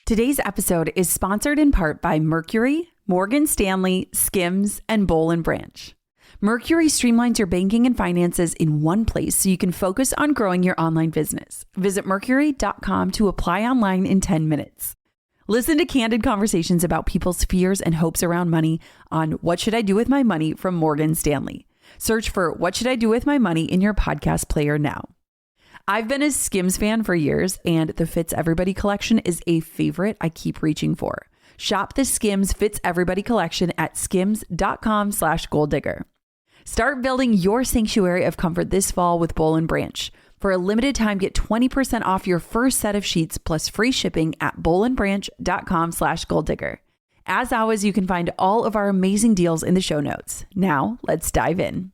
Today's episode is sponsored in part by Mercury, Morgan Stanley, Skims, and Boll & Branch. Mercury streamlines your banking and finances in one place so you can focus on growing your online business. Visit mercury.com to apply online in 10 minutes. Listen to candid conversations about people's fears and hopes around money on What Should I Do With My Money from Morgan Stanley. Search for What Should I Do With My Money in your podcast player now. I've been a Skims fan for years, and the Fits Everybody collection is a favorite I keep reaching for. Shop the Skims Fits Everybody collection at skims.com/goaldigger. Start building your sanctuary of comfort this fall with Boll & Branch. For a limited time, get 20% off your first set of sheets plus free shipping at bollandbranch.com/goaldigger. As always, you can find all of our amazing deals in the show notes. Now, let's dive in.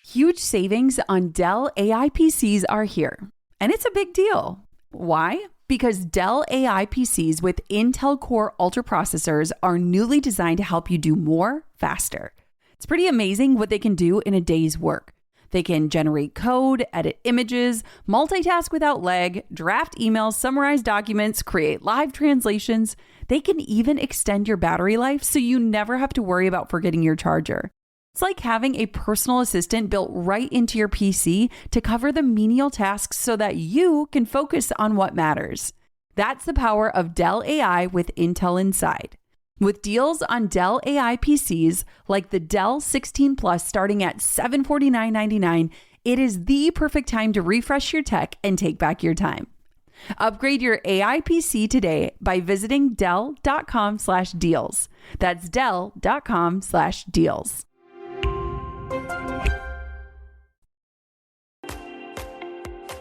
Huge savings on Dell AI PCs are here, and it's a big deal. Why? Because Dell AI PCs with Intel Core Ultra processors are newly designed to help you do more faster. It's pretty amazing what they can do in a day's work. They can generate code, edit images, multitask without lag, draft emails, summarize documents, create live translations. They can even extend your battery life so you never have to worry about forgetting your charger. It's like having a personal assistant built right into your PC to cover the menial tasks so that you can focus on what matters. That's the power of Dell AI with Intel inside. With deals on Dell AI PCs like the Dell 16 Plus starting at $749.99, it is the perfect time to refresh your tech and take back your time. Upgrade your AI PC today by visiting dell.com/deals. That's dell.com/deals.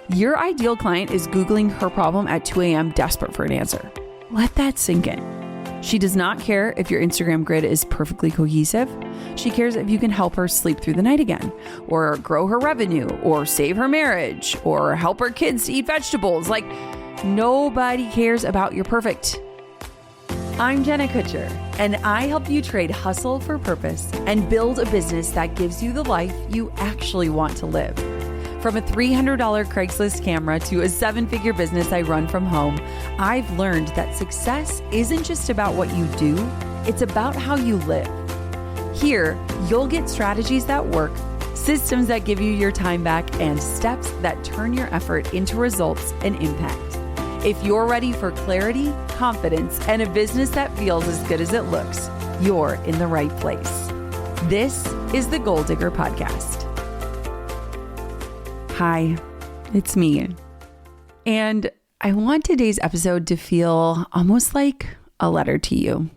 Your ideal client is Googling her problem at 2 a.m. desperate for an answer. Let that sink in. She does not care if your Instagram grid is perfectly cohesive. She cares if you can help her sleep through the night again, or grow her revenue, or save her marriage, or help her kids to eat vegetables. Like, nobody cares about your perfect. I'm Jenna Kutcher, and I help you trade hustle for purpose and build a business that gives you the life you actually want to live. From a $300 Craigslist camera to a 7-figure business I run from home, I've learned that success isn't just about what you do, it's about how you live. Here, you'll get strategies that work, systems that give you your time back, and steps that turn your effort into results and impact. If you're ready for clarity, confidence, and a business that feels as good as it looks, you're in the right place. This is the Goal Digger Podcast. Hi, it's me. And I want today's episode to feel almost like a letter to you.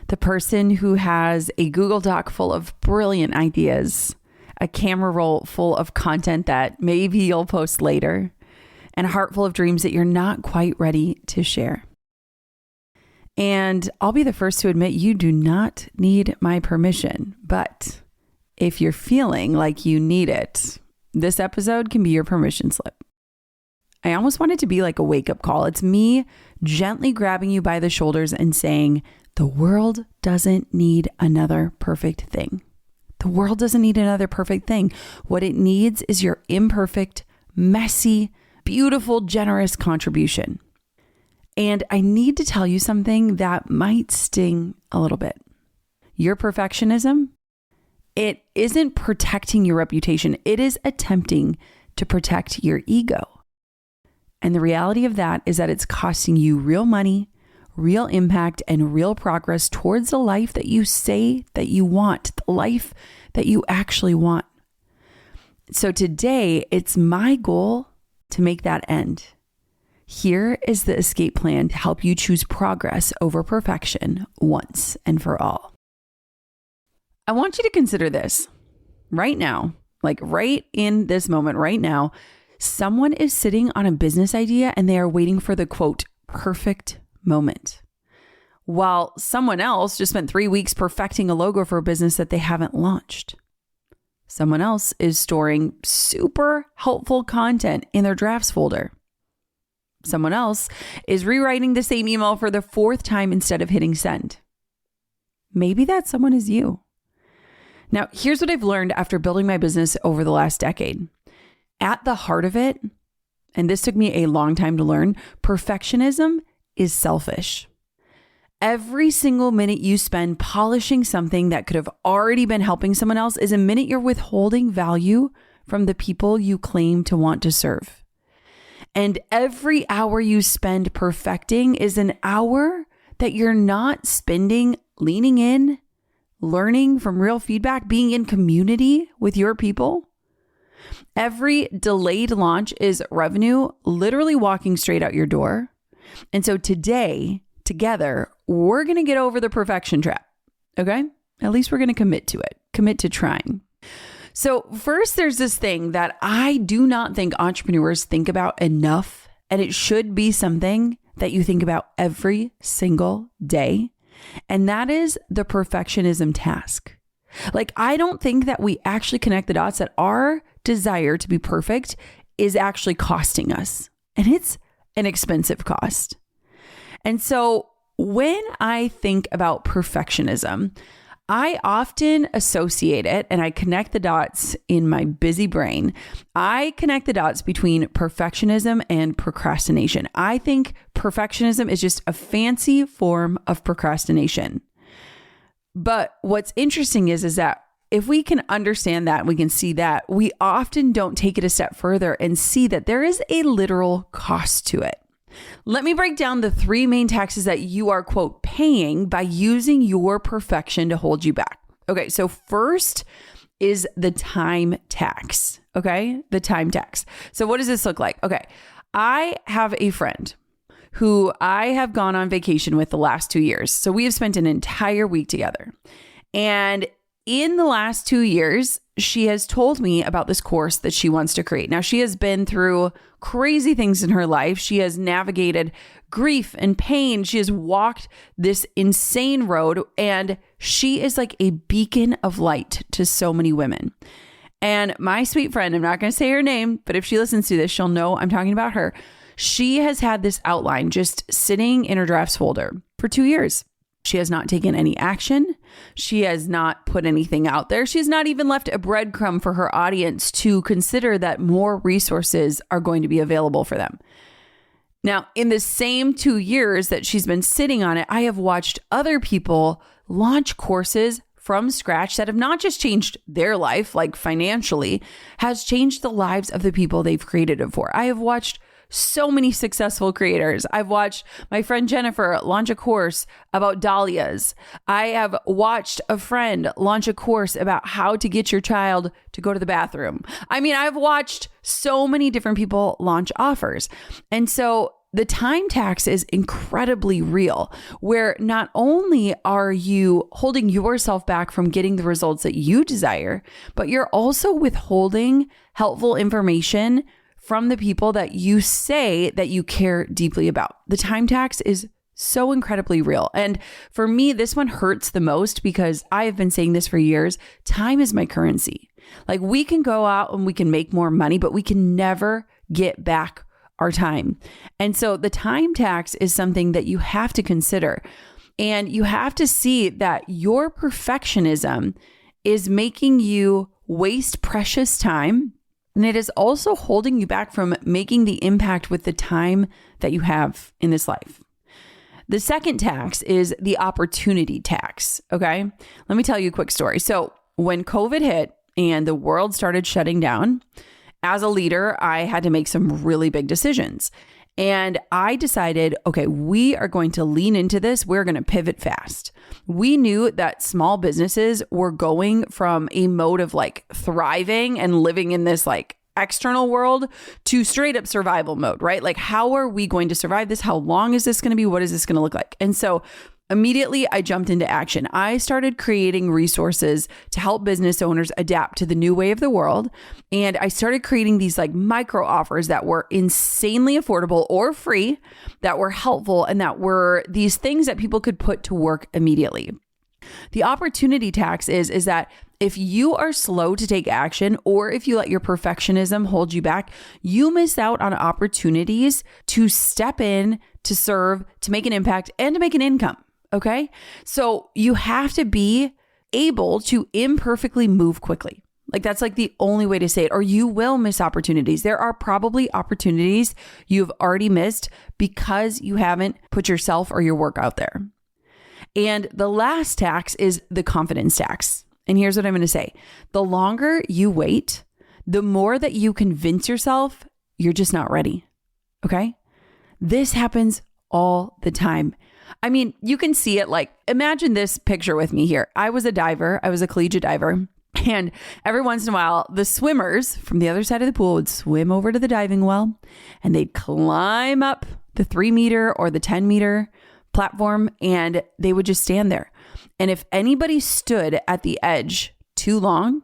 The person who has a Google Doc full of brilliant ideas, a camera roll full of content that maybe you'll post later, and a heart full of dreams that you're not quite ready to share. And I'll be the first to admit you do not need my permission, but if you're feeling like you need it, this episode can be your permission slip. I almost want it to be like a wake-up call. It's me gently grabbing you by the shoulders and saying, the world doesn't need another perfect thing. The world doesn't need another perfect thing. What it needs is your imperfect, messy, beautiful, generous contribution. And I need to tell you something that might sting a little bit. Your perfectionism, it isn't protecting your reputation. It is attempting to protect your ego. And the reality of that is that it's costing you real money, real impact, and real progress towards the life that you say that you want, the life that you actually want. So today, it's my goal to make that end. Here is the escape plan to help you choose progress over perfection once and for all. I want you to consider this right now, like right in this moment right now, someone is sitting on a business idea and they are waiting for the quote, perfect moment. While someone else just spent 3 weeks perfecting a logo for a business that they haven't launched. Someone else is storing super helpful content in their drafts folder. Someone else is rewriting the same email for the 4th time instead of hitting send. Maybe that someone is you. Now, here's what I've learned after building my business over the last decade. At the heart of it, and this took me a long time to learn, perfectionism is selfish. Every single minute you spend polishing something that could have already been helping someone else is a minute you're withholding value from the people you claim to want to serve. And every hour you spend perfecting is an hour that you're not spending leaning in, learning from real feedback, being in community with your people. Every delayed launch is revenue literally walking straight out your door. And so today, together, we're going to get over the perfection trap. Okay? At least we're going to commit to it, commit to trying. So first, there's this thing that I do not think entrepreneurs think about enough, and it should be something that you think about every single day. And that is the perfectionism task. Like, I don't think that we actually connect the dots that our desire to be perfect is actually costing us. And it's an expensive cost. And so when I think about perfectionism, I often associate it, and I connect the dots in my busy brain. I connect the dots between perfectionism and procrastination. I think perfectionism is just a fancy form of procrastination. But what's interesting is that if we can understand that, we can see that, we often don't take it a step further and see that there is a literal cost to it. Let me break down the three main taxes that you are, quote, paying by using your perfection to hold you back. Okay, so first is the time tax. Okay, the time tax. So what does this look like? Okay, I have a friend who I have gone on vacation with the last 2 years. So we have spent an entire week together. And in the last 2 years, she has told me about this course that she wants to create. Now, she has been through crazy things in her life. She has navigated grief and pain. She has walked this insane road, and she is like a beacon of light to so many women. And my sweet friend, I'm not going to say her name, but if she listens to this, she'll know I'm talking about her. She has had this outline just sitting in her drafts folder for 2 years. She has not taken any action. She has not put anything out there. She has not even left a breadcrumb for her audience to consider that more resources are going to be available for them. Now, in the same 2 years that she's been sitting on it, I have watched other people launch courses from scratch that have not just changed their life, like financially, has changed the lives of the people they've created it for. I have watched so many successful creators. I've watched my friend Jennifer launch a course about dahlias. I have watched a friend launch a course about how to get your child to go to the bathroom. I mean, I've watched so many different people launch offers. And so the time tax is incredibly real, where not only are you holding yourself back from getting the results that you desire, but you're also withholding helpful information from the people that you say that you care deeply about. The time tax is so incredibly real. And for me, this one hurts the most because I have been saying this for years. Time is my currency. Like, we can go out and we can make more money, but we can never get back our time. And so the time tax is something that you have to consider. And you have to see that your perfectionism is making you waste precious time. And it is also holding you back from making the impact with the time that you have in this life. The second tax is the opportunity tax. Okay. Let me tell you a quick story. So when COVID hit and the world started shutting down, as a leader, I had to make some really big decisions. And I decided, okay, we are going to lean into this. We're going to pivot fast. We knew that small businesses were going from a mode of like thriving and living in this like external world to straight up survival mode, right? Like, how are we going to survive this? How long is this going to be? What is this going to look like? And so immediately I jumped into action. I started creating resources to help business owners adapt to the new way of the world. And I started creating these like micro offers that were insanely affordable or free, that were helpful, and that were these things that people could put to work immediately. The opportunity tax is that if you are slow to take action, or if you let your perfectionism hold you back, you miss out on opportunities to step in, to serve, to make an impact, and to make an income. Okay. So you have to be able to imperfectly move quickly. Like that's like the only way to say it, or you will miss opportunities. There are probably opportunities you've already missed because you haven't put yourself or your work out there. And the last tax is the confidence tax. And here's what I'm going to say. The longer you wait, the more that you convince yourself you're just not ready. Okay? This happens all the time. I mean, you can see it like, imagine this picture with me here. I was a diver. I was a collegiate diver. And every once in a while, the swimmers from the other side of the pool would swim over to the diving well and they'd climb up the 3-meter or the 10-meter platform and they would just stand there. And if anybody stood at the edge too long,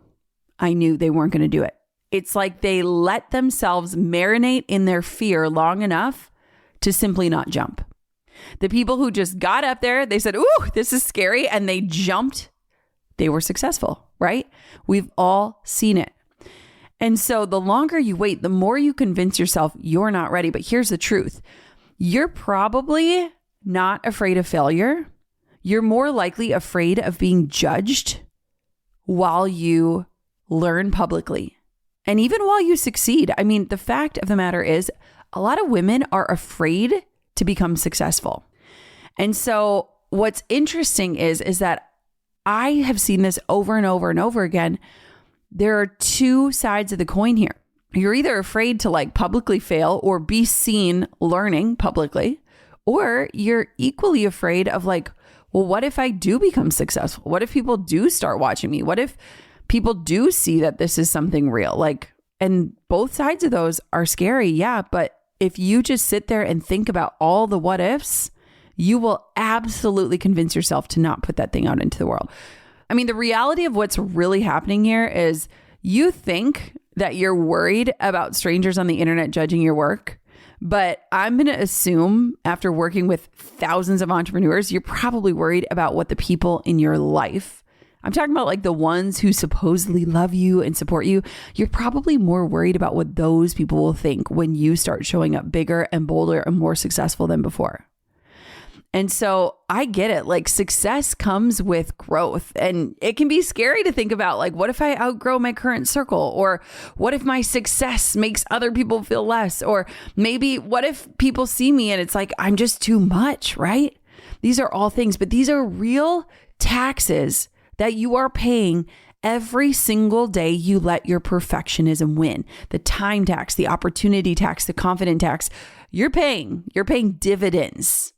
I knew they weren't going to do it. It's like they let themselves marinate in their fear long enough to simply not jump. The people who just got up there, they said, ooh, this is scary. And they jumped. They were successful, right? We've all seen it. And so the longer you wait, the more you convince yourself you're not ready. But here's the truth. You're probably not afraid of failure. You're more likely afraid of being judged while you learn publicly. And even while you succeed. I mean, the fact of the matter is a lot of women are afraid to become successful. And so what's interesting is that I have seen this over and over and over again. There are two sides of the coin here. You're either afraid to like publicly fail or be seen learning publicly, or you're equally afraid of like, well, what if I do become successful? What if people do start watching me? What if people do see that this is something real? Like, and both sides of those are scary. Yeah. But if you just sit there and think about all the what ifs, you will absolutely convince yourself to not put that thing out into the world. I mean, the reality of what's really happening here is you think that you're worried about strangers on the internet judging your work. But I'm going to assume after working with thousands of entrepreneurs, you're probably worried about what the people in your life, I'm talking about like the ones who supposedly love you and support you. You're probably more worried about what those people will think when you start showing up bigger and bolder and more successful than before. And so I get it. Like success comes with growth, and it can be scary to think about like, what if I outgrow my current circle? Or what if my success makes other people feel less? Or maybe what if people see me and it's like, I'm just too much, right? These are all things, but these are real taxes that you are paying every single day you let your perfectionism win. The time tax, the opportunity tax, the confidence tax, you're paying dividends.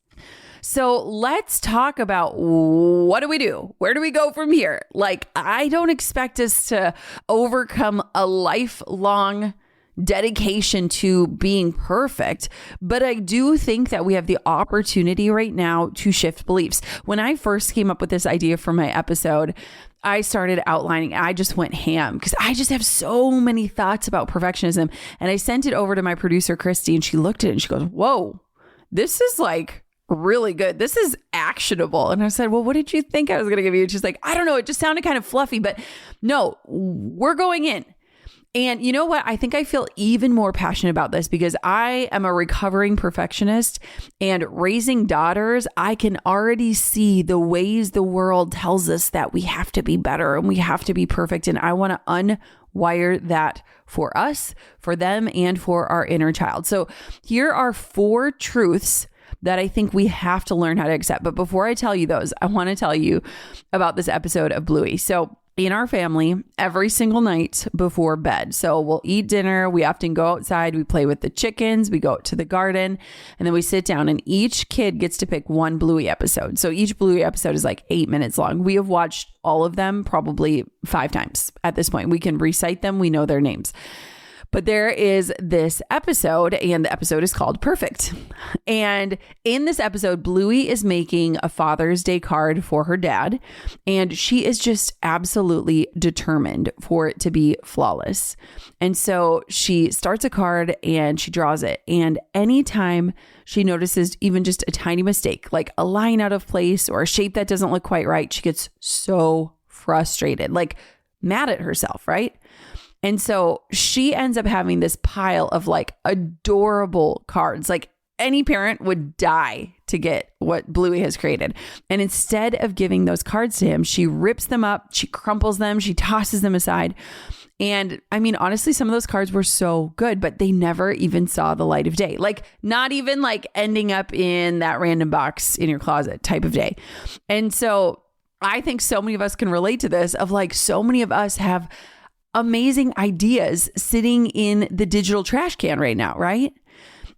So let's talk about what do we do? Where do we go from here? Like, I don't expect us to overcome a lifelong dedication to being perfect, but I do think that we have the opportunity right now to shift beliefs. When I first came up with this idea for my episode, I started outlining, I just went ham because I just have so many thoughts about perfectionism. And I sent it over to my producer, Christy, and she looked at it and she goes, whoa, this is like really good. This is actionable. And I said, well, what did you think I was going to give you? And she's like, I don't know. It just sounded kind of fluffy, but no, we're going in. And you know what? I think I feel even more passionate about this because I am a recovering perfectionist, and raising daughters, I can already see the ways the world tells us that we have to be better and we have to be perfect. And I want to unwire that for us, for them, and for our inner child. So here are 4 truths that I think we have to learn how to accept. But before I tell you those, I want to tell you about this episode of Bluey. So in our family, every single night before bed, so we'll eat dinner, we often go outside, we play with the chickens, we go out to the garden, and then we sit down and each kid gets to pick one Bluey episode. So each Bluey episode is like 8 minutes long. We have watched all of them probably 5 times at this point. We can recite them. We know their names. But there is this episode, and the episode is called Perfect. And in this episode, Bluey is making a Father's Day card for her dad, and she is just absolutely determined for it to be flawless. And so she starts a card and she draws it. And anytime she notices even just a tiny mistake, like a line out of place or a shape that doesn't look quite right, she gets so frustrated, like mad at herself, right? And so she ends up having this pile of like adorable cards. Like any parent would die to get what Bluey has created. And instead of giving those cards to him, she rips them up, she crumples them, she tosses them aside. And I mean, honestly, some of those cards were so good, but they never even saw the light of day. Like not even like ending up in that random box in your closet type of day. And so I think so many of us can relate to this of like, so many of us have amazing ideas sitting in the digital trash can right now, right?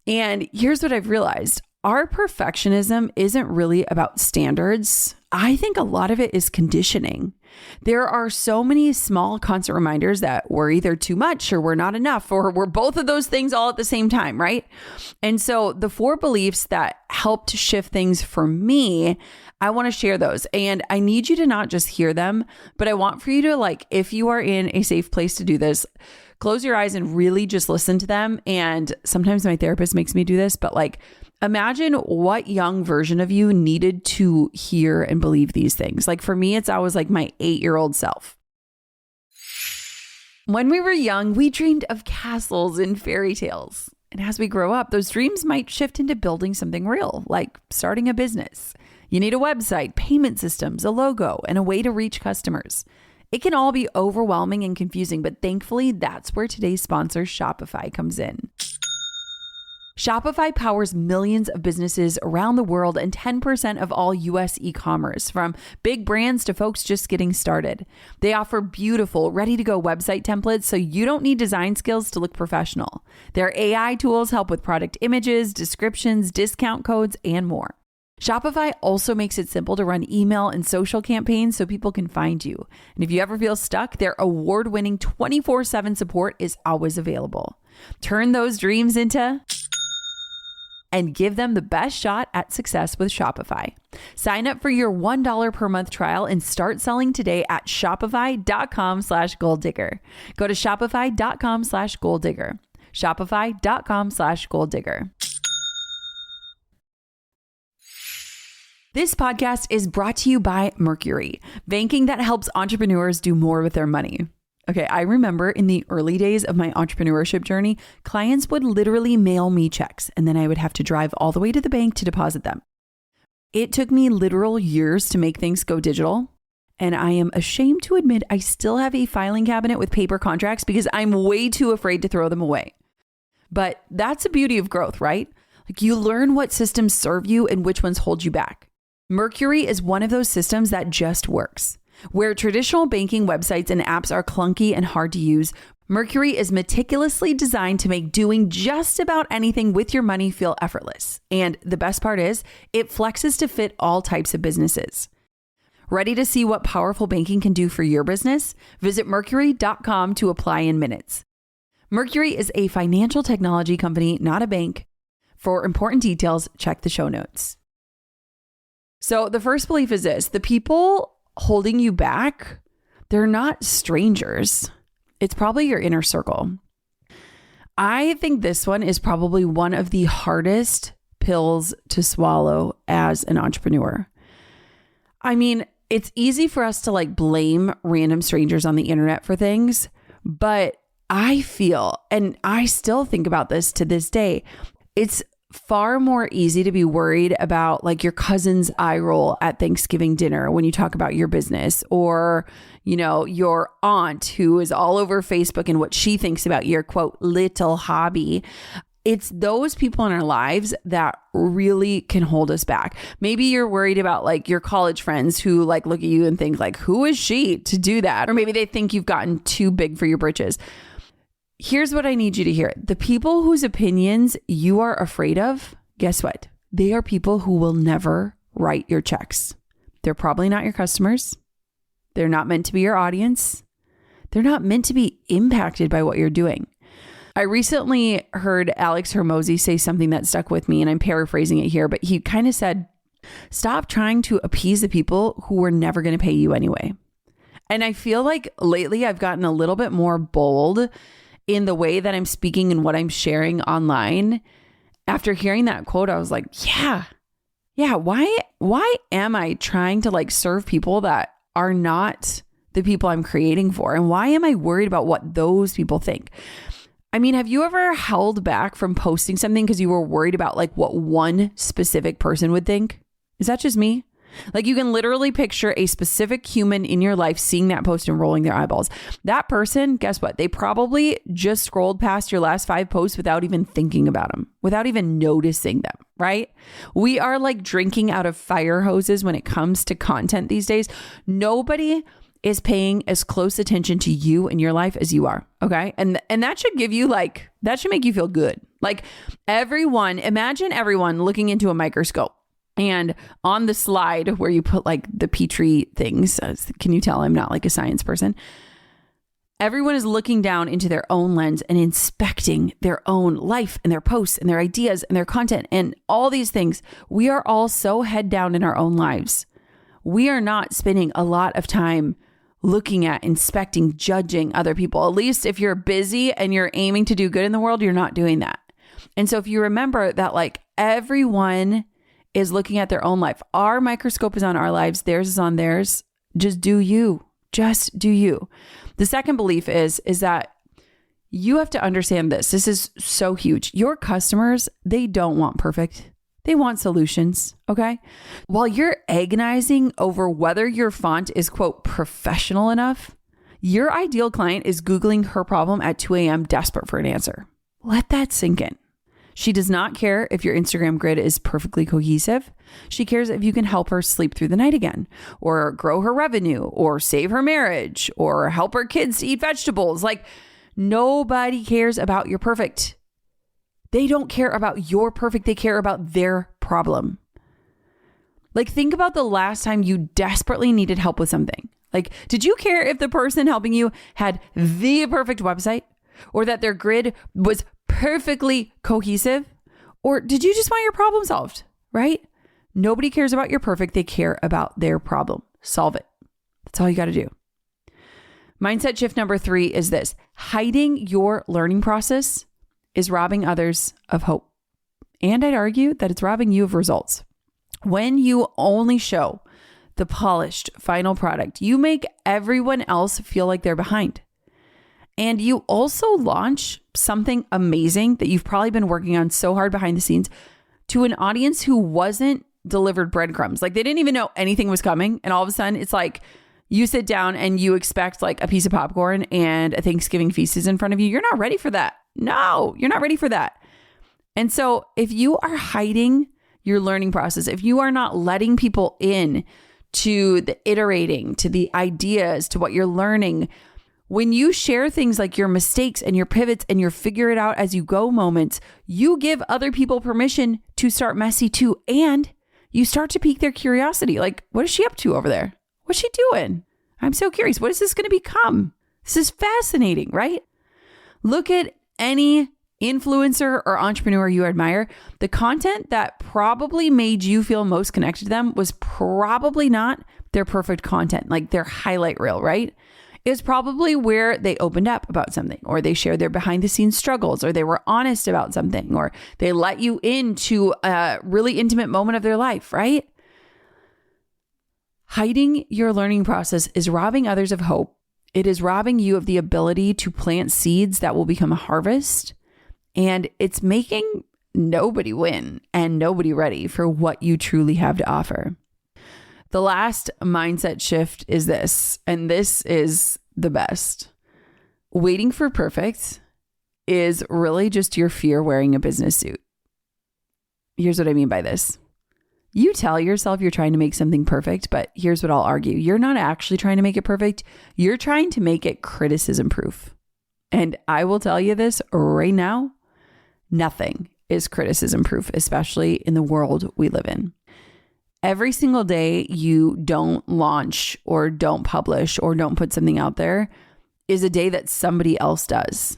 And here's what I've realized. Our perfectionism isn't really about standards. I think a lot of it is conditioning. There are so many small constant reminders that we're either too much or we're not enough, or we're both of those things all at the same time, right? And so the 4 beliefs that helped shift things for me, I want to share those. And I need you to not just hear them, but I want for you to, like, if you are in a safe place to do this, close your eyes and really just listen to them. And sometimes my therapist makes me do this, but like, imagine what young version of you needed to hear and believe these things. Like for me, it's always like my 8-year-old self. When we were young, we dreamed of castles and fairy tales. And as we grow up, those dreams might shift into building something real, like starting a business. You need a website, payment systems, a logo, and a way to reach customers. It can all be overwhelming and confusing, but thankfully, that's where today's sponsor, Shopify, comes in. Shopify powers millions of businesses around the world and 10% of all US e-commerce, from big brands to folks just getting started. They offer beautiful, ready-to-go website templates so you don't need design skills to look professional. Their AI tools help with product images, descriptions, discount codes, and more. Shopify also makes it simple to run email and social campaigns so people can find you. And if you ever feel stuck, their award-winning 24/7 support is always available. Turn those dreams into and give them the best shot at success with Shopify. Sign up for your $1 per month trial and start selling today at shopify.com/goaldigger. Go to shopify.com/goaldigger. Shopify.com/goaldigger. This podcast is brought to you by Mercury, banking that helps entrepreneurs do more with their money. Okay, I remember in the early days of my entrepreneurship journey, clients would literally mail me checks, and then I would have to drive all the way to the bank to deposit them. It took me literal years to make things go digital, and I am ashamed to admit I still have a filing cabinet with paper contracts because I'm way too afraid to throw them away. But that's the beauty of growth, right? Like, you learn what systems serve you and which ones hold you back. Mercury is one of those systems that just works. Where traditional banking websites and apps are clunky and hard to use, Mercury is meticulously designed to make doing just about anything with your money feel effortless. And the best part is, it flexes to fit all types of businesses. Ready to see what powerful banking can do for your business? Visit Mercury.com to apply in minutes. Mercury is a financial technology company, not a bank. For important details, check the show notes. So the first belief is this: the people holding you back, they're not strangers. It's probably your inner circle. I think this one is probably one of the hardest pills to swallow as an entrepreneur. I mean, it's easy for us to like blame random strangers on the internet for things, but I feel, and I still think about this to this day, it's far more easy to be worried about like your cousin's eye roll at Thanksgiving dinner when you talk about your business, or, you know, your aunt who is all over Facebook and what she thinks about your quote little hobby. It's those people in our lives that really can hold us back. Maybe you're worried about like your college friends who like look at you and think like, who is she to do that? Or maybe they think you've gotten too big for your britches. Here's what I need you to hear. The people whose opinions you are afraid of, guess what? They are people who will never write your checks. They're probably not your customers. They're not meant to be your audience. They're not meant to be impacted by what you're doing. I recently heard Alex Hermosi say something that stuck with me, and I'm paraphrasing it here, but he kind of said, stop trying to appease the people who were never going to pay you anyway. And I feel like lately I've gotten a little bit more bold in the way that I'm speaking and what I'm sharing online. After hearing that quote, I was like, yeah, why am I trying to like serve people that are not the people I'm creating for? And why am I worried about what those people think? I mean, have you ever held back from posting something because you were worried about like what one specific person would think? Is that just me? Like you can literally picture a specific human in your life seeing that post and rolling their eyeballs. That person, guess what? They probably just scrolled past your last 5 posts without even thinking about them, without even noticing them, right? We are like drinking out of fire hoses when it comes to content these days. Nobody is paying as close attention to you in your life as you are. Okay. And that should give you that should make you feel good. Like imagine everyone looking into a microscope, and on the slide where you put like the Petri things, can you tell I'm not like a science person? Everyone is looking down into their own lens and inspecting their own life and their posts and their ideas and their content and all these things. We are all so head down in our own lives. We are not spending a lot of time looking at, inspecting, judging other people. At least if you're busy and you're aiming to do good in the world, you're not doing that. And so if you remember that like everyone is looking at their own life, our microscope is on our lives, theirs is on theirs. Just do you. Just do you. The second belief is that you have to understand this. This is so huge. Your customers, they don't want perfect. They want solutions, okay? While you're agonizing over whether your font is, quote, professional enough, your ideal client is Googling her problem at 2 a.m. desperate for an answer. Let that sink in. She does not care if your Instagram grid is perfectly cohesive. She cares if you can help her sleep through the night again, or grow her revenue, or save her marriage, or help her kids eat vegetables. Like, nobody cares about your perfect. They don't care about your perfect. They care about their problem. Like, think about the last time you desperately needed help with something. Like, did you care if the person helping you had the perfect website, or that their grid was perfectly cohesive? Or did you just want your problem solved, right? Nobody cares about your perfect. They care about their problem. Solve it. That's all you got to do. Mindset shift number 3 is this: hiding your learning process is robbing others of hope. And I'd argue that it's robbing you of results. When you only show the polished final product, you make everyone else feel like they're behind. And you also launch something amazing that you've probably been working on so hard behind the scenes to an audience who wasn't delivered breadcrumbs. Like they didn't even know anything was coming. And all of a sudden it's like you sit down and you expect like a piece of popcorn and a Thanksgiving feast is in front of you. You're not ready for that. No, you're not ready for that. And so if you are hiding your learning process, if you are not letting people in to the iterating, to the ideas, to what you're learning, when you share things like your mistakes and your pivots and your figure it out as you go moments, you give other people permission to start messy too. And you start to pique their curiosity. Like, what is she up to over there? What's she doing? I'm so curious. What is this going to become? This is fascinating, right? Look at any influencer or entrepreneur you admire. The content that probably made you feel most connected to them was probably not their perfect content, like their highlight reel, right? It was probably where they opened up about something, or they shared their behind the scenes struggles, or they were honest about something, or they let you into a really intimate moment of their life, right? Hiding your learning process is robbing others of hope. It is robbing you of the ability to plant seeds that will become a harvest. And it's making nobody win and nobody ready for what you truly have to offer. The last mindset shift is this, and this is the best. Waiting for perfect is really just your fear wearing a business suit. Here's what I mean by this. You tell yourself you're trying to make something perfect, but here's what I'll argue. You're not actually trying to make it perfect. You're trying to make it criticism proof. And I will tell you this right now, nothing is criticism proof, especially in the world we live in. Every single day you don't launch or don't publish or don't put something out there is a day that somebody else does.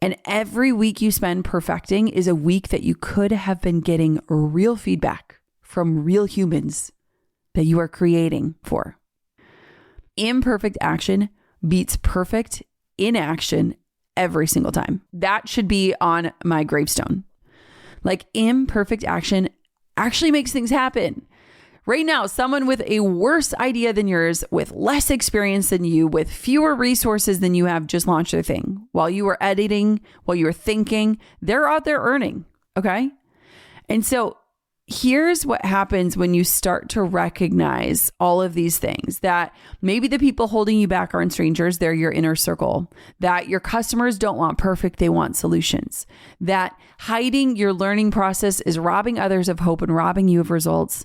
And every week you spend perfecting is a week that you could have been getting real feedback from real humans that you are creating for. Imperfect action beats perfect inaction every single time. That should be on my gravestone. Like, imperfect action actually makes things happen. Right now, someone with a worse idea than yours, with less experience than you, with fewer resources than you have, just launched their thing. While you were editing, while you were thinking, they're out there earning. Okay. And so here's what happens when you start to recognize all of these things, that maybe the people holding you back aren't strangers, they're your inner circle, that your customers don't want perfect, they want solutions, that hiding your learning process is robbing others of hope and robbing you of results,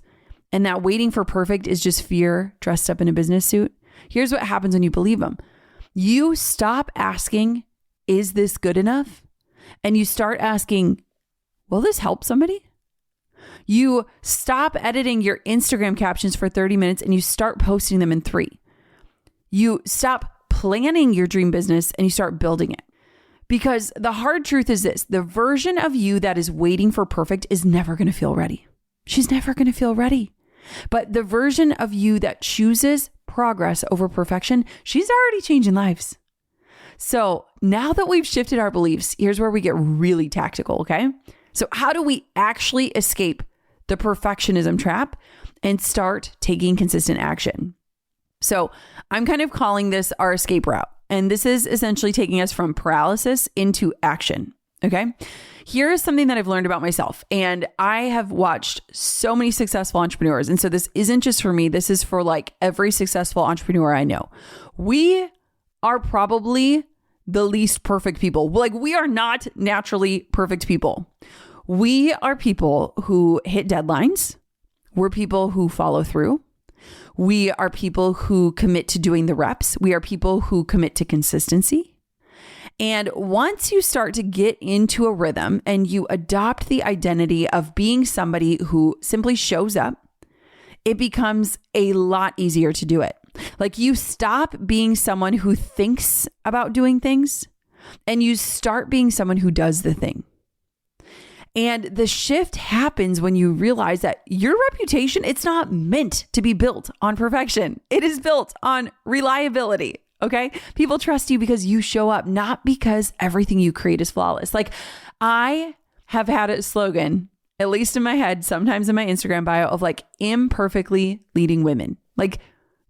and that waiting for perfect is just fear dressed up in a business suit. Here's what happens when you believe them. You stop asking, is this good enough? And you start asking, will this help somebody? You stop editing your Instagram captions for 30 minutes and you start posting them in 3. You stop planning your dream business and you start building it. Because the hard truth is this: the version of you that is waiting for perfect is never going to feel ready. She's never going to feel ready. But the version of you that chooses progress over perfection, she's already changing lives. So now that we've shifted our beliefs, here's where we get really tactical, okay? So how do we actually escape the perfectionism trap and start taking consistent action? So I'm kind of calling this our escape route. And this is essentially taking us from paralysis into action. Okay. Here is something that I've learned about myself. And I have watched so many successful entrepreneurs. And so this isn't just for me. This is for like every successful entrepreneur I know. We are probably the least perfect people. Like, we are not naturally perfect people. We are people who hit deadlines. We're people who follow through. We are people who commit to doing the reps. We are people who commit to consistency. And once you start to get into a rhythm and you adopt the identity of being somebody who simply shows up, it becomes a lot easier to do it. Like, you stop being someone who thinks about doing things and you start being someone who does the thing. And the shift happens when you realize that your reputation, it's not meant to be built on perfection. It is built on reliability. Okay. People trust you because you show up, not because everything you create is flawless. Like, I have had a slogan, at least in my head, sometimes in my Instagram bio, of like, imperfectly leading women. Like,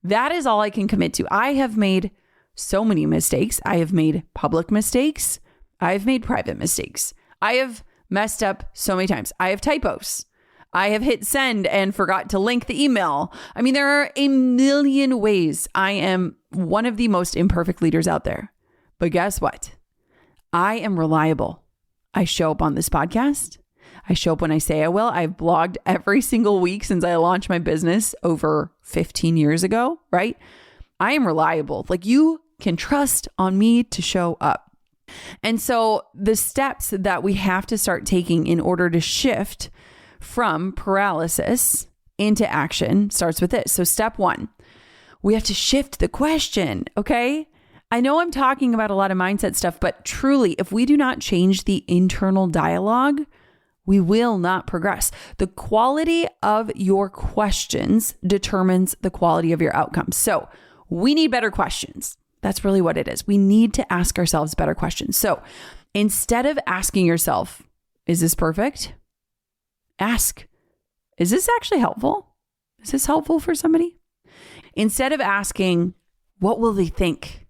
that is all I can commit to. I have made so many mistakes. I have made public mistakes. I've made private mistakes. I have messed up so many times. I have typos. I have hit send and forgot to link the email. I mean, there are a million ways I am one of the most imperfect leaders out there. But guess what? I am reliable. I show up on this podcast. I show up when I say I will. I've blogged every single week since I launched my business over 15 years ago, right? I am reliable. Like, you can trust on me to show up. And so the steps that we have to start taking in order to shift from paralysis into action starts with this. So step 1, we have to shift the question. Okay. I know I'm talking about a lot of mindset stuff, but truly, if we do not change the internal dialogue, we will not progress. The quality of your questions determines the quality of your outcomes. So we need better questions. That's really what it is. We need to ask ourselves better questions. So instead of asking yourself, is this perfect? Ask, is this actually helpful? Is this helpful for somebody? Instead of asking, what will they think?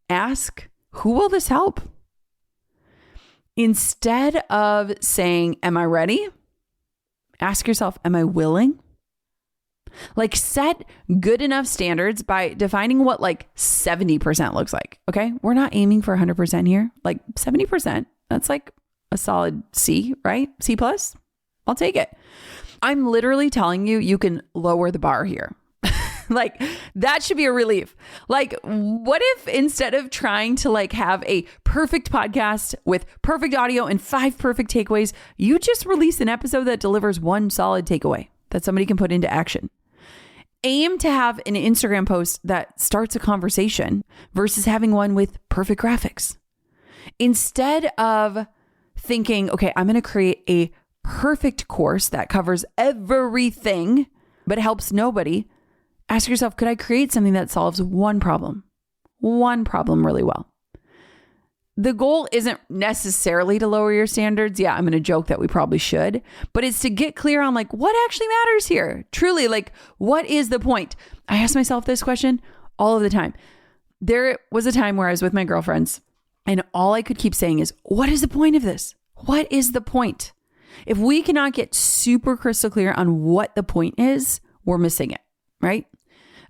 Ask, who will this help? Instead of saying, am I ready? Ask yourself, am I willing? Like, set good enough standards by defining what like 70% looks like. Okay. We're not aiming for 100% here. Like 70%, that's like a solid C, right? C plus. I'll take it. I'm literally telling you, you can lower the bar here. Like, that should be a relief. Like, what if instead of trying to like have a perfect podcast with perfect audio and 5 perfect takeaways, you just release an episode that delivers 1 solid takeaway that somebody can put into action? Aim to have an Instagram post that starts a conversation versus having one with perfect graphics. Instead of thinking, okay, I'm going to create a perfect course that covers everything but helps nobody, ask yourself, could I create something that solves one problem really well? The goal isn't necessarily to lower your standards. Yeah, I'm going to joke that we probably should, but it's to get clear on like what actually matters here. Truly, like, what is the point? I ask myself this question all of the time. There was a time where I was with my girlfriends and all I could keep saying is, what is the point of this? What is the point? If we cannot get super crystal clear on what the point is, we're missing it, right?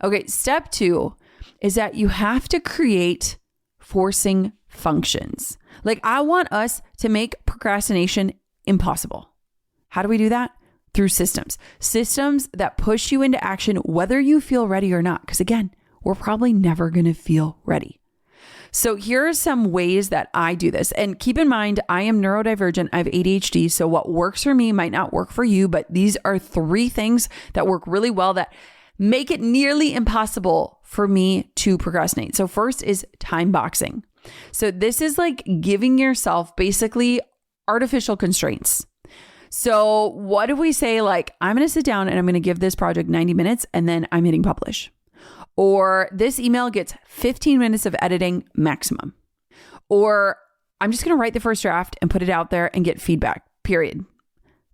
Okay, step 2 is that you have to create forcing functions. Like, I want us to make procrastination impossible. How do we do that? Through systems that push you into action, whether you feel ready or not. Because again, we're probably never going to feel ready. So here are some ways that I do this. And keep in mind, I am neurodivergent. I have ADHD. So what works for me might not work for you, but these are 3 things that work really well that make it nearly impossible for me to procrastinate. So first is time boxing. So this is like giving yourself basically artificial constraints. So what do we say? Like, I'm going to sit down and I'm going to give this project 90 minutes and then I'm hitting publish. Or this email gets 15 minutes of editing maximum. Or I'm just going to write the first draft and put it out there and get feedback, period.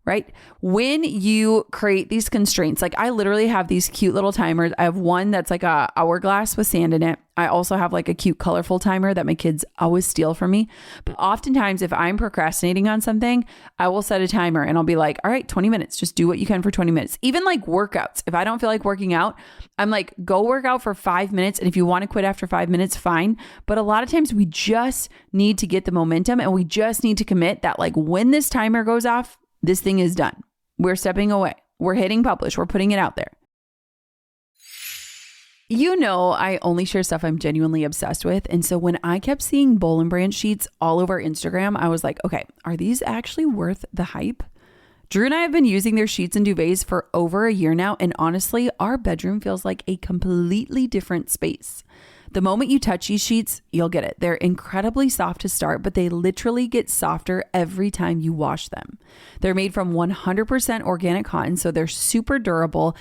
Right? When you create these constraints, like I literally have these cute little timers. I have one that's like a hourglass with sand in it. I also have like a cute colorful timer that my kids always steal from me. But oftentimes if I'm procrastinating on something, I will set a timer and I'll be like, all right, 20 minutes, just do what you can for 20 minutes. Even like workouts. If I don't feel like working out, I'm like, go work out for 5 minutes. And if you want to quit after 5 minutes, fine. But a lot of times we just need to get the momentum and we just need to commit that like when this timer goes off, this thing is done. We're stepping away. We're hitting publish. We're putting it out there. You know, I only share stuff I'm genuinely obsessed with. And so when I kept seeing Bowl and Branch sheets all over Instagram, I was like, okay, are these actually worth the hype? Drew and I have been using their sheets and duvets for over a year now. And honestly, our bedroom feels like a completely different space. The moment you touch these sheets, you'll get it. They're incredibly soft to start, but they literally get softer every time you wash them. They're made from 100% organic cotton, so they're super durable.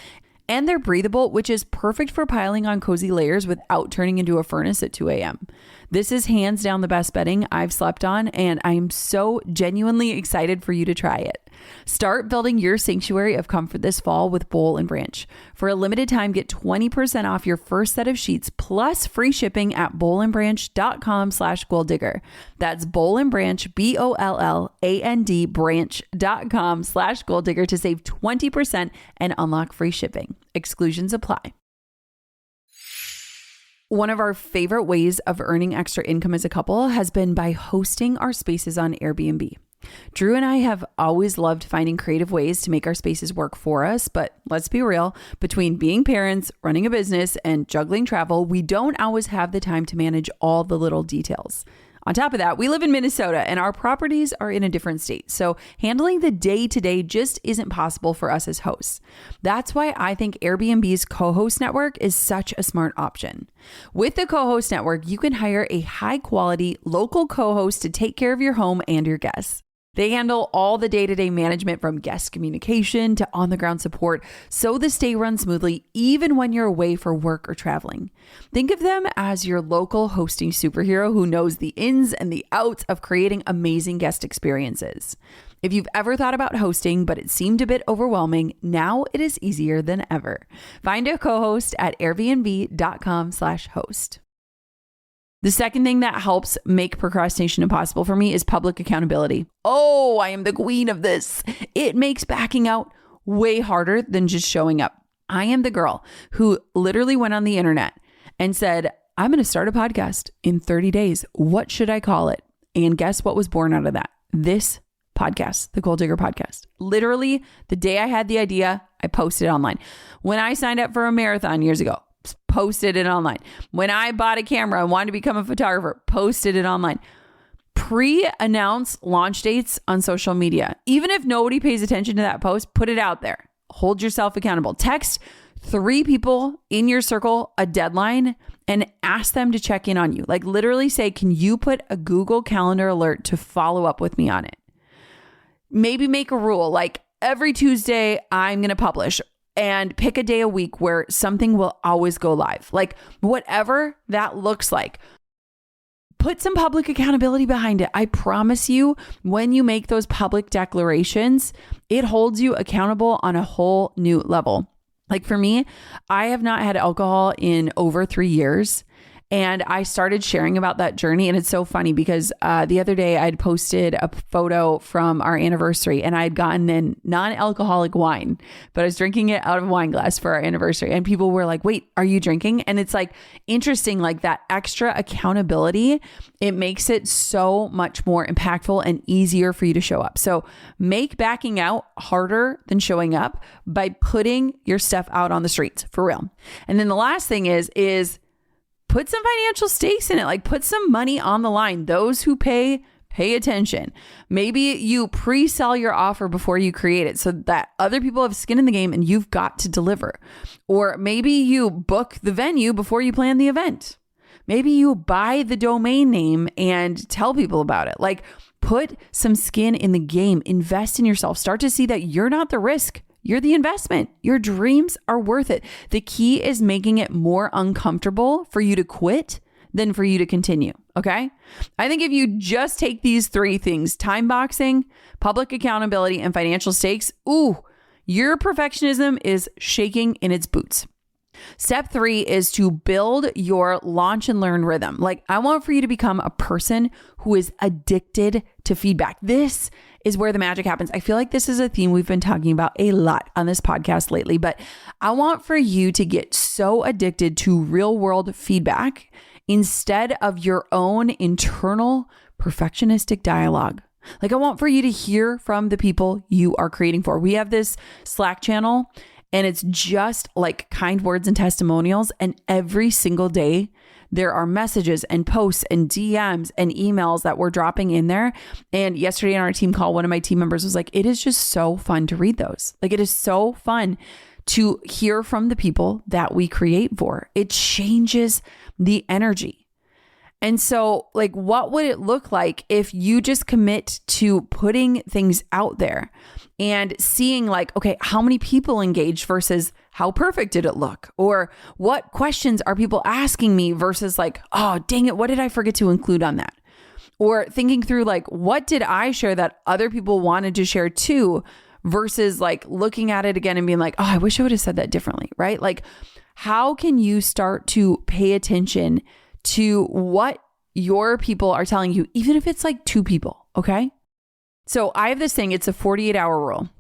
And they're breathable, which is perfect for piling on cozy layers without turning into a furnace at 2 a.m. This is hands down the best bedding I've slept on, and I'm so genuinely excited for you to try it. Start building your sanctuary of comfort this fall with Bowl and Branch. For a limited time, get 20% off your first set of sheets plus free shipping at bowlandbranch.com/goaldigger. That's Bowl and Branch, BOLLAND branch.com/goaldigger to save 20% and unlock free shipping. Exclusions apply. One of our favorite ways of earning extra income as a couple has been by hosting our spaces on Airbnb. Drew and I have always loved finding creative ways to make our spaces work for us, but let's be real, between being parents, running a business, and juggling travel, we don't always have the time to manage all the little details. On top of that, we live in Minnesota and our properties are in a different state. So handling the day-to-day just isn't possible for us as hosts. That's why I think Airbnb's co-host network is such a smart option. With the co-host network, you can hire a high-quality local co-host to take care of your home and your guests. They handle all the day-to-day management from guest communication to on-the-ground support, so the stay runs smoothly even when you're away for work or traveling. Think of them as your local hosting superhero who knows the ins and the outs of creating amazing guest experiences. If you've ever thought about hosting, but it seemed a bit overwhelming, now it is easier than ever. Find a co-host at airbnb.com/host. The second thing that helps make procrastination impossible for me is public accountability. Oh, I am the queen of this. It makes backing out way harder than just showing up. I am the girl who literally went on the internet and said, I'm going to start a podcast in 30 days. What should I call it? And guess what was born out of that? This podcast, the Goal Digger podcast. Literally the day I had the idea, I posted it online. When I signed up for a marathon years ago, posted it online. When I bought a camera and wanted to become a photographer, posted it online. Pre-announce launch dates on social media. Even if nobody pays attention to that post, put it out there. Hold yourself accountable. Text 3 people in your circle a deadline and ask them to check in on you. Like literally say, can you put a Google Calendar alert to follow up with me on it? Maybe make a rule like every Tuesday I'm going to publish. And pick a day a week where something will always go live. Like whatever that looks like. Put some public accountability behind it. I promise you, when you make those public declarations, it holds you accountable on a whole new level. Like for me, I have not had alcohol in over 3 years. And I started sharing about that journey. And it's so funny because the other day I'd posted a photo from our anniversary and I had gotten in non-alcoholic wine, but I was drinking it out of a wine glass for our anniversary. And people were like, wait, are you drinking? And it's like interesting, like that extra accountability, it makes it so much more impactful and easier for you to show up. So make backing out harder than showing up by putting your stuff out on the streets for real. And then the last thing is put some financial stakes in it, like put some money on the line. Those who pay attention. Maybe you pre-sell your offer before you create it so that other people have skin in the game and you've got to deliver. Or maybe you book the venue before you plan the event. Maybe you buy the domain name and tell people about it. Like put some skin in the game, invest in yourself, start to see that you're not the risk. You're the investment. Your dreams are worth it. The key is making it more uncomfortable for you to quit than for you to continue. Okay. I think if you just take these three things, time boxing, public accountability, and financial stakes, your perfectionism is shaking in its boots. Step 3 is to build your launch and learn rhythm. Like I want for you to become a person who is addicted to feedback. This is where the magic happens. I feel like this is a theme we've been talking about a lot on this podcast lately, but I want for you to get so addicted to real world feedback instead of your own internal perfectionistic dialogue. Like I want for you to hear from the people you are creating for. We have this Slack channel and it's just like kind words and testimonials. And every single day there are messages and posts and DMs and emails that we're dropping in there. And yesterday on our team call, one of my team members was like, it is just so fun to read those. Like it is so fun to hear from the people that we create for. It changes the energy. And so like, what would it look like if you just commit to putting things out there and seeing like, okay, how many people engaged versus how perfect did it look? Or what questions are people asking me versus like, oh, dang it, what did I forget to include on that? Or thinking through like, what did I share that other people wanted to share too versus like looking at it again and being like, oh, I wish I would have said that differently, right? Like, how can you start to pay attention to what your people are telling you, even if it's like 2 people, okay? So I have this thing, it's a 48-hour rule.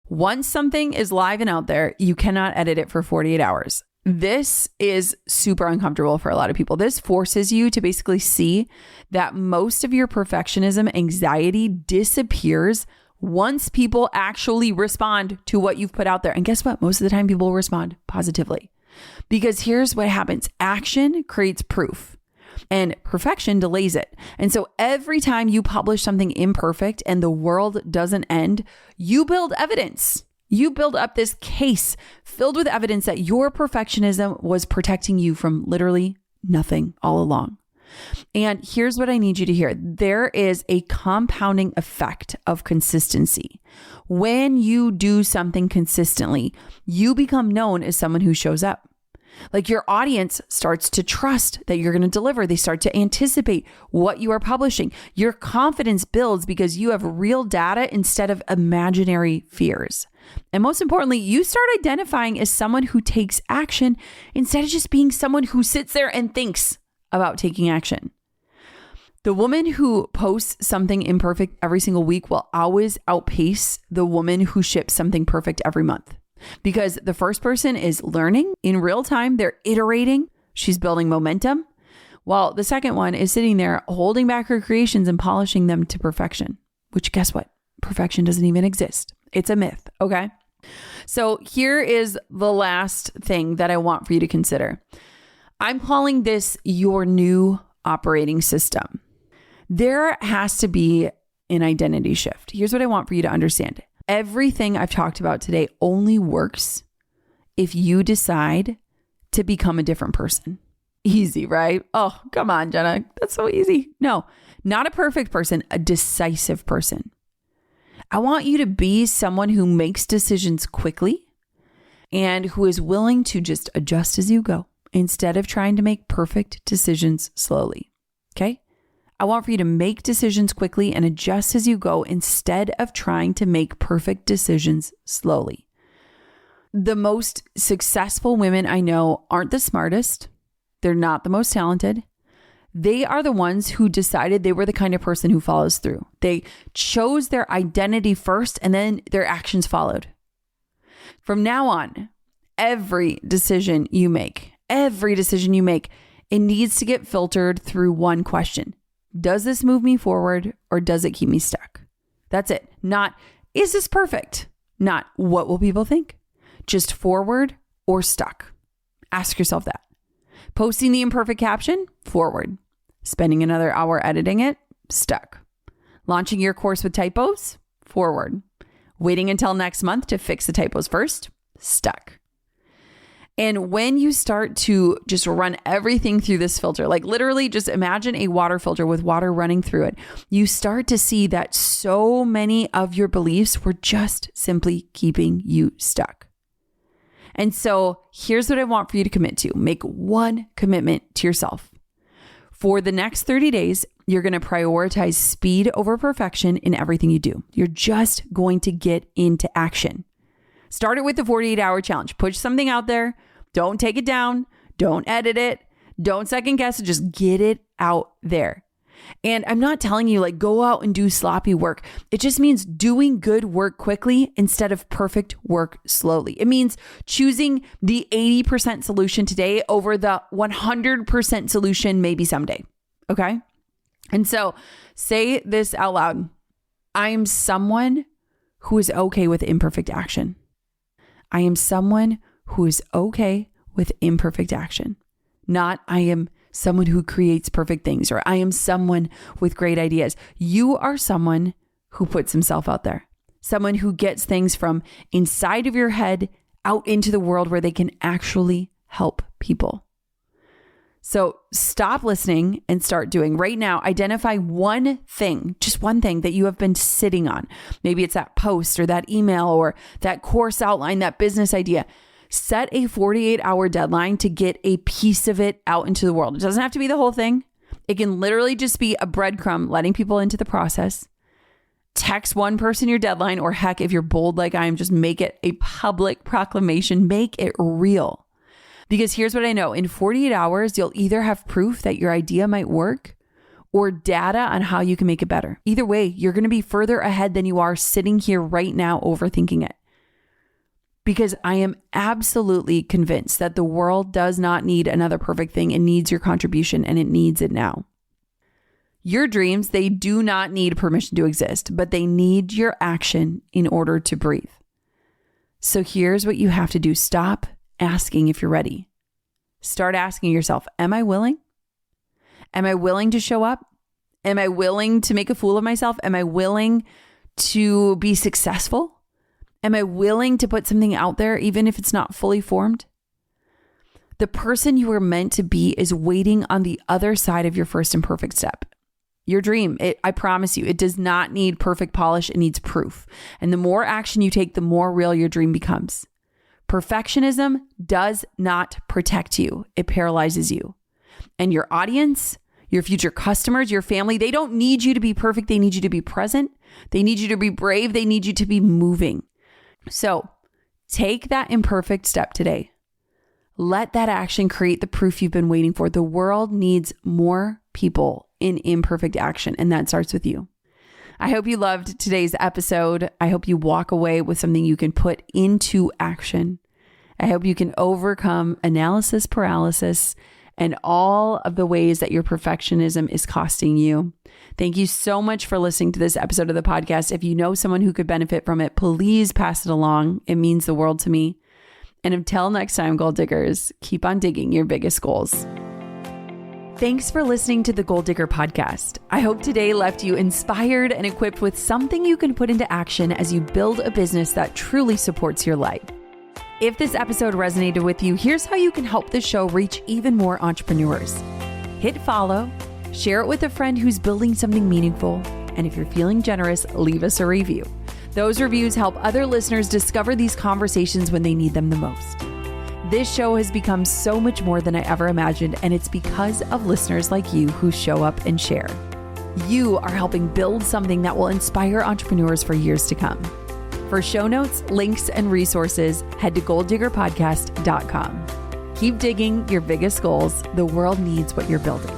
Once something is live and out there, you cannot edit it for 48 hours. This is super uncomfortable for a lot of people. This forces you to basically see that most of your perfectionism anxiety disappears once people actually respond to what you've put out there. And guess what? Most of the time people respond positively. Because here's what happens. Action creates proof and perfection delays it. And so every time you publish something imperfect and the world doesn't end, you build evidence. You build up this case filled with evidence that your perfectionism was protecting you from literally nothing all along. And here's what I need you to hear. There is a compounding effect of consistency. When you do something consistently, you become known as someone who shows up. Like your audience starts to trust that you're going to deliver. They start to anticipate what you are publishing. Your confidence builds because you have real data instead of imaginary fears. And most importantly, you start identifying as someone who takes action instead of just being someone who sits there and thinks about taking action. The woman who posts something imperfect every single week will always outpace the woman who ships something perfect every month. Because the first person is learning in real time, they're iterating, she's building momentum, while the second one is sitting there holding back her creations and polishing them to perfection, which guess what? Perfection doesn't even exist. It's a myth, okay? So here is the last thing that I want for you to consider. I'm calling this your new operating system. There has to be an identity shift. Here's what I want for you to understand. Everything I've talked about today only works if you decide to become a different person. Easy, right? Oh, come on, Jenna. That's so easy. No, not a perfect person, a decisive person. I want you to be someone who makes decisions quickly and who is willing to just adjust as you go instead of trying to make perfect decisions slowly. Okay? I want for you to make decisions quickly and adjust as you go instead of trying to make perfect decisions slowly. The most successful women I know aren't the smartest. They're not the most talented. They are the ones who decided they were the kind of person who follows through. They chose their identity first and then their actions followed. From now on, every decision you make, it needs to get filtered through one question. Does this move me forward or does it keep me stuck? That's it. Not, is this perfect? Not, what will people think? Just forward or stuck. Ask yourself that. Posting the imperfect caption? Forward. Spending another hour editing it? Stuck. Launching your course with typos? Forward. Waiting until next month to fix the typos first? Stuck. And when you start to just run everything through this filter, like literally just imagine a water filter with water running through it, you start to see that so many of your beliefs were just simply keeping you stuck. And so here's what I want for you to commit to. Make one commitment to yourself. For the next 30 days, you're going to prioritize speed over perfection in everything you do. You're just going to get into action. Start it with the 48-hour challenge. Push something out there. Don't take it down. Don't edit it. Don't second guess it. Just get it out there. And I'm not telling you like go out and do sloppy work. It just means doing good work quickly instead of perfect work slowly. It means choosing the 80% solution today over the 100% solution maybe someday. Okay? And so say this out loud. I am someone who is okay with imperfect action. I am someone who is okay with imperfect action. Not I am someone who creates perfect things, or I am someone with great ideas. You are someone who puts himself out there. Someone who gets things from inside of your head out into the world where they can actually help people. So stop listening and start doing. Right now, identify one thing, just one thing that you have been sitting on. Maybe it's that post or that email or that course outline, that business idea. Set a 48-hour deadline to get a piece of it out into the world. It doesn't have to be the whole thing. It can literally just be a breadcrumb letting people into the process. Text one person your deadline, or heck, if you're bold like I am, just make it a public proclamation. Make it real. Because here's what I know. In 48 hours, you'll either have proof that your idea might work or data on how you can make it better. Either way, you're going to be further ahead than you are sitting here right now overthinking it. Because I am absolutely convinced that the world does not need another perfect thing. It needs your contribution, and it needs it now. Your dreams, they do not need permission to exist, but they need your action in order to breathe. So here's what you have to do. Stop asking if you're ready. Start asking yourself, am I willing? Am I willing to show up? Am I willing to make a fool of myself? Am I willing to be successful? Am I willing to put something out there, even if it's not fully formed? The person you are meant to be is waiting on the other side of your first imperfect step. Your dream, I promise you, it does not need perfect polish. It needs proof. And the more action you take, the more real your dream becomes. Perfectionism does not protect you. It paralyzes you. And your audience, your future customers, your family, they don't need you to be perfect. They need you to be present. They need you to be brave. They need you to be moving. So take that imperfect step today. Let that action create the proof you've been waiting for. The world needs more people in imperfect action, and that starts with you. I hope you loved today's episode. I hope you walk away with something you can put into action. I hope you can overcome analysis paralysis and all of the ways that your perfectionism is costing you. Thank you so much for listening to this episode of the podcast. If you know someone who could benefit from it, please pass it along. It means the world to me. And until next time, goal diggers, keep on digging your biggest goals. Thanks for listening to the Goal Digger podcast. I hope today left you inspired and equipped with something you can put into action as you build a business that truly supports your life. If this episode resonated with you, here's how you can help the show reach even more entrepreneurs. Hit follow, share it with a friend who's building something meaningful, and if you're feeling generous, leave us a review. Those reviews help other listeners discover these conversations when they need them the most. This show has become so much more than I ever imagined, and it's because of listeners like you who show up and share. You are helping build something that will inspire entrepreneurs for years to come. For show notes, links, and resources, head to goaldiggerpodcast.com. Keep digging your biggest goals. The world needs what you're building.